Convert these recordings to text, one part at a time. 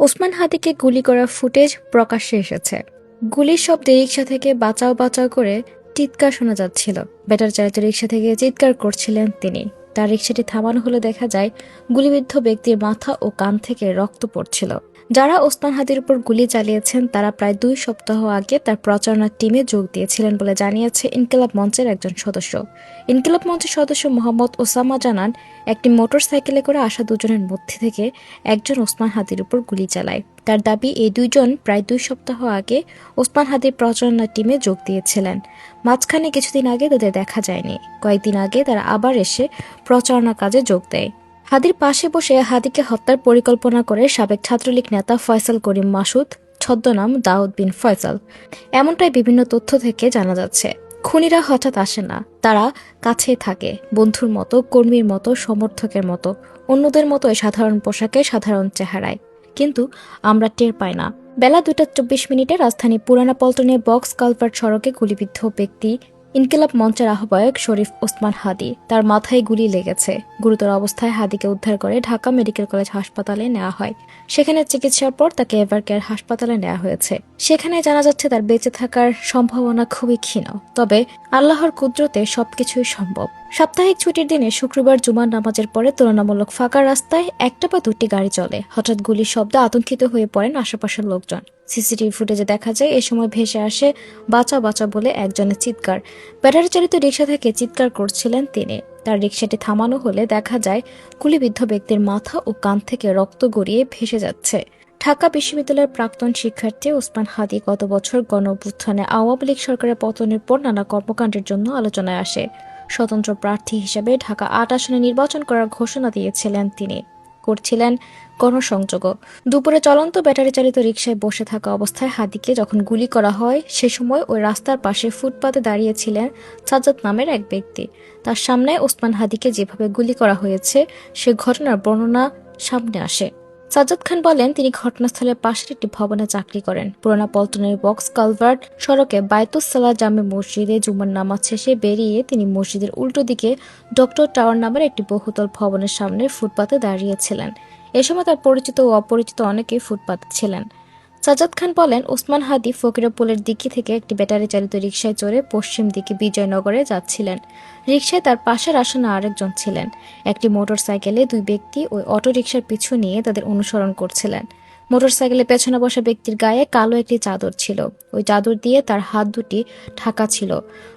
ওসমান হাদিকে গুলি করার ফুটেজ প্রকাশ্যে এসেছে। গুলির শব্দে রিকশা থেকে বাঁচাও বাঁচাও করে চিৎকার শোনা যাচ্ছিল। ব্যাটারি চালিত রিকশা থেকে চিৎকার করছিলেন তিনি। তার রিকশাটি থামানো হলে দেখা যায় গুলিবিদ্ধ ব্যক্তির মাথা ও কান থেকে রক্ত পড়ছিল। যারা ওসমান হাদির উপর গুলি চালিয়েছেন তারা প্রায় 2 সপ্তাহ আগে তার প্রচারণার টিমে যোগ দিয়েছিলেন বলে জানিয়েছে ইনকিলাব মঞ্চের একজন সদস্য। ইনকিলাব মঞ্চের সদস্য মোহাম্মদ ওসামা জানান, একটি মোটরসাইকেলে করে আসা দুজনের মধ্যে থেকে একজন ওসমান হাদির উপর গুলি চালায়। তার দাবি, এই দুইজন প্রায় 2 সপ্তাহ আগে ওসমান হাদির প্রচারণার টিমে যোগ দিয়েছিলেন। মাঝখানে কিছুদিন আগে তাদের দেখা যায়নি। কয়েকদিন আগে তারা আবার এসে প্রচারণা কাজে যোগ দেয়। হাদির পাশে বসে হাদিকে হত্যার পরিকল্পনা করে সাবেক ছাত্রলীগ নেতা ফয়সাল করিম মাসুদ, ছদ্মনাম দাউদ বিন ফয়সাল। এমনটাই বিভিন্ন তথ্য থেকে জানা যাচ্ছে। খুনিরা হঠাৎ আসে না, তারা কাছেই থাকে, বন্ধুর মতো, কর্মীর মতো, সমর্থকের মতো, অন্যদের মতো সাধারণ পোশাকে, সাধারণ চেহারায়। কিন্তু আমরা টের পাই না। বেলা 2:24 রাজধানী পুরানা পল্টনে বক্স কালভার্ট সড়কে গুলিবিদ্ধ ব্যক্তি ইনকিলাব মঞ্চের আহ্বায়ক শরীফ ওসমান হাদি। তার মাথায় গুলি লেগেছে। গুরুতর অবস্থায় হাদিকে উদ্ধার করে ঢাকা মেডিকেল কলেজ হাসপাতালে নেওয়া হয়। সেখানে চিকিৎসার পর তাকে এভারকেয়ার হাসপাতালে নেওয়া হয়েছে। সেখানে জানা যাচ্ছে তার বেঁচে থাকার সম্ভাবনা খুবই ক্ষীণ। তবে আল্লাহর কুদরতে সবকিছুই সম্ভব। সাপ্তাহিক ছুটির দিনে শুক্রবার জুমার নামাজের পরে তুলনামূলক ফাঁকা রাস্তায় একটা বা দুটি গাড়ি চলে। হঠাৎ গুলির শব্দে আতঙ্কিত হয়ে পড়েন আশেপাশের লোকজন। সিসিটিভি ফুটেজে দেখা যায় এ সময় ভেসে আসে বাঁচা বাঁচা বলে একজনের চিৎকার। ব্যাটারি চালিত রিকশা থেকে চিৎকার করছিলেন তিনি। তার রিকশাটি থামানো হলে দেখা যায় গুলিবিদ্ধ ব্যক্তির মাথা ও কান থেকে রক্ত গড়িয়ে ভেসে যাচ্ছে। ঢাকা বিশ্ববিদ্যালয়ের প্রাক্তন শিক্ষার্থী ওসমান হাদি গত বছর গণঅভ্যুত্থানে আওয়ামী লীগ সরকারের পতনের পর নানা কর্মকাণ্ডের জন্য আলোচনায় আসে। স্বতন্ত্র প্রার্থী হিসেবে ঢাকা ৮ আসনে নির্বাচন করার ঘোষণা দিয়েছিলেন তিনি। করছিলেন গণসংযোগও। দুপুরে চলন্ত ব্যাটারি চালিত রিকশায় বসে থাকা অবস্থায় হাদিকে যখন গুলি করা হয়, সে সময় ওই রাস্তার পাশে ফুটপাতে দাঁড়িয়েছিলেন সাজ্জাদ নামের এক ব্যক্তি। তার সামনে ওসমান হাদিকে যেভাবে গুলি করা হয়েছে সে ঘটনার বর্ণনা সামনে আসে। সাজ্জাদ খান বলেন, তিনি ঘটনাস্থলের পাশের একটি ভবনে চাকরি করেন। পুরানা পল্টনের বক্স কালভার্ট সড়কে বায়তুস সালাহ জামে মসজিদে জুমার নামাজ শেষে বেরিয়ে তিনি মসজিদের উল্টো দিকে ডক্টর টাওয়ার নামের একটি বহুতল ভবনের সামনে ফুটপাতে দাঁড়িয়েছিলেন। এ সময় তার পরিচিত ও অপরিচিত অনেকেই ফুটপাতে ছিলেন। সাজ্জাদ খান বলেন, ওসমান হাদি ফকিরাপুলের দিকে থেকে একটি ব্যাটারি চালিত রিকশায় চড়ে পশ্চিম দিকে বিজয়নগরে যাচ্ছিলেন। রিকশায় তার পাশের আসনে আরেকজন ছিলেন। একটি মোটরসাইকেলে 2 ব্যক্তি ওই অটোরিকশার পিছু নিয়ে তাদের অনুসরণ করছিলেন। মোটরসাইকেলে পেছনে বসা ব্যক্তির গায়ে কালো একটি চাদর ছিল। ওই চাদর দিয়ে তার হাত দুটি ঢাকা ছিল।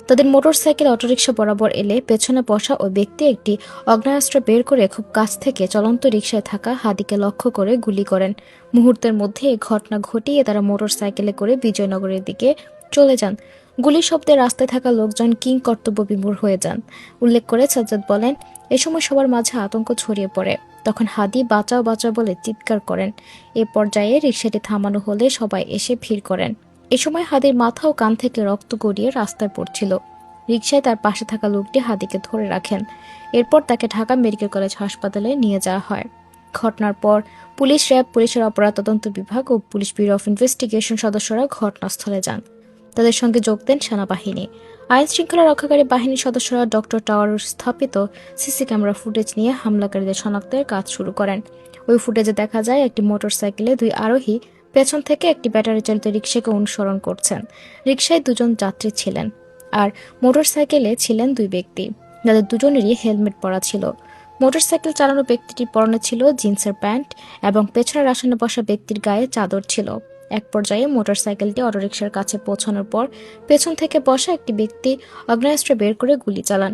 তাদের মোটরসাইকেল অটোরিকশা বরাবর এলে পেছনে বসা ওই ব্যক্তি একটি আগ্নেয়াস্ত্র বের করে খুব কাছ থেকে চলন্ত রিকশায় থাকা হাদিকে লক্ষ্য করে গুলি করেন। মুহূর্তের মধ্যে এই ঘটনা ঘটিয়ে তারা মোটরসাইকেলে করে বিজয়নগরের দিকে চলে যান। গুলির শব্দে রাস্তায় থাকা লোকজন কিং কর্তব্য বিমূঢ় হয়ে যান। উল্লেখ করে সাজ্জাদ বলেন, এ সময় সবার মাঝে আতঙ্ক ছড়িয়ে পড়ে। তখন হাদি বাঁচাও বাঁচাও বলে চিৎকার করেন। এ পর্যায়ে রিকশাটি থামানো হলে সবাই এসে ভিড় করেন। এ সময় হাদির মাথা ও কান থেকে রক্ত গড়িয়ে রাস্তায় পড়ছিল। রিকশায় তার পাশে থাকা লোকটি হাদিকে ধরে রাখেন। এরপর তাকে ঢাকা মেডিকেল কলেজ হাসপাতালে নিয়ে যাওয়া হয়। ঘটনার পর পুলিশ, র্যাব, পুলিশের অপরাধ তদন্ত বিভাগ ও পুলিশ ব্যুরো অফ ইনভেস্টিগেশন সদস্যরা ঘটনাস্থলে যান। তাদের সঙ্গে যোগ দেন সেনাবাহিনী। আইন শৃঙ্খলা রক্ষাকারী বাহিনীর সদস্যরা ডক্টর টাওয়ার স্থাপিত সিসি ক্যামেরা ফুটেজ নিয়ে হামলাকারীদের শনাক্তের কাজ শুরু করেন। ওই ফুটেজে দেখা যায় একটি মোটরসাইকেলে 2 আরোহী পেছন থেকে একটি ব্যাটারি চালিত রিকশাকে অনুসরণ করছেন। রিকশায় 2 জন যাত্রী ছিলেন আর মোটরসাইকেলে ছিলেন 2 ব্যক্তি, যাদের দুজনেরই হেলমেট পরা ছিল। মোটরসাইকেল চালানো ব্যক্তিটির পরনে ছিল জিন্সের প্যান্ট এবং পেছনের আসনে বসা ব্যক্তির গায়ে চাদর ছিল। এক পর্যায়ে মোটরসাইকেলটি অটোরিকশার কাছে পৌঁছানোর পর পেছন থেকে বসা একটি ব্যক্তি আগ্নেয়াস্ত্র বের করে গুলি চালান।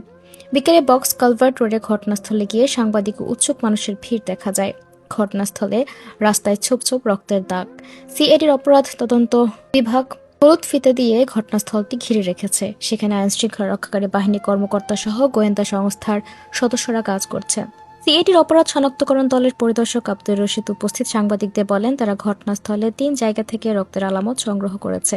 বিকেলে বক্স কালভার্ট রোডে ঘটনাস্থলে গিয়ে সাংবাদিক ও উৎসুক মানুষের ভিড় দেখা যায়। ঘটনাস্থলে রাস্তায় ছোপ ছোপ রক্তের দাগ। সিআইডির অপরাধ তদন্ত বিভাগ হলুদ ফিতে দিয়ে ঘটনাস্থলটি ঘিরে রেখেছে। সেখানে আইন শৃঙ্খলা রক্ষাকারী বাহিনী কর্মকর্তা সহ গোয়েন্দা সংস্থার সদস্যরা কাজ করছেন। সিআইডির অপরাধ শনাক্তকরণ দলের পরিদর্শক আব্দুর রশিদ উপস্থিত সাংবাদিকদের বলেন, তারা ঘটনাস্থলে 3 জায়গা থেকে রক্তের আলামত সংগ্রহ করেছে।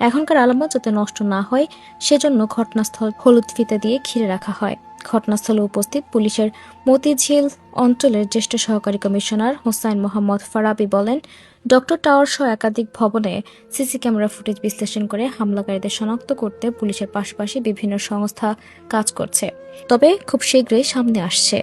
এখনকার আলামত যাতে নষ্ট না হয় সেজন্য ঘটনাস্থল হলুদ ফিতে দিয়ে ঘিরে রাখা হয়। ঘটনাস্থলে উপস্থিত পুলিশের মতিঝিল অঞ্চলের জ্যেষ্ঠ সহকারী কমিশনার হোসাইন মোহাম্মদ ফারাবি বলেন, ডক্টর টাওয়ার সহ একাধিক ভবনে সিসি ক্যামেরা ফুটেজ বিশ্লেষণ করে হামলাকারীদের শনাক্ত করতে পুলিশের পাশাপাশি বিভিন্ন সংস্থা কাজ করছে। তবে খুব শীঘ্রই সামনে আসছে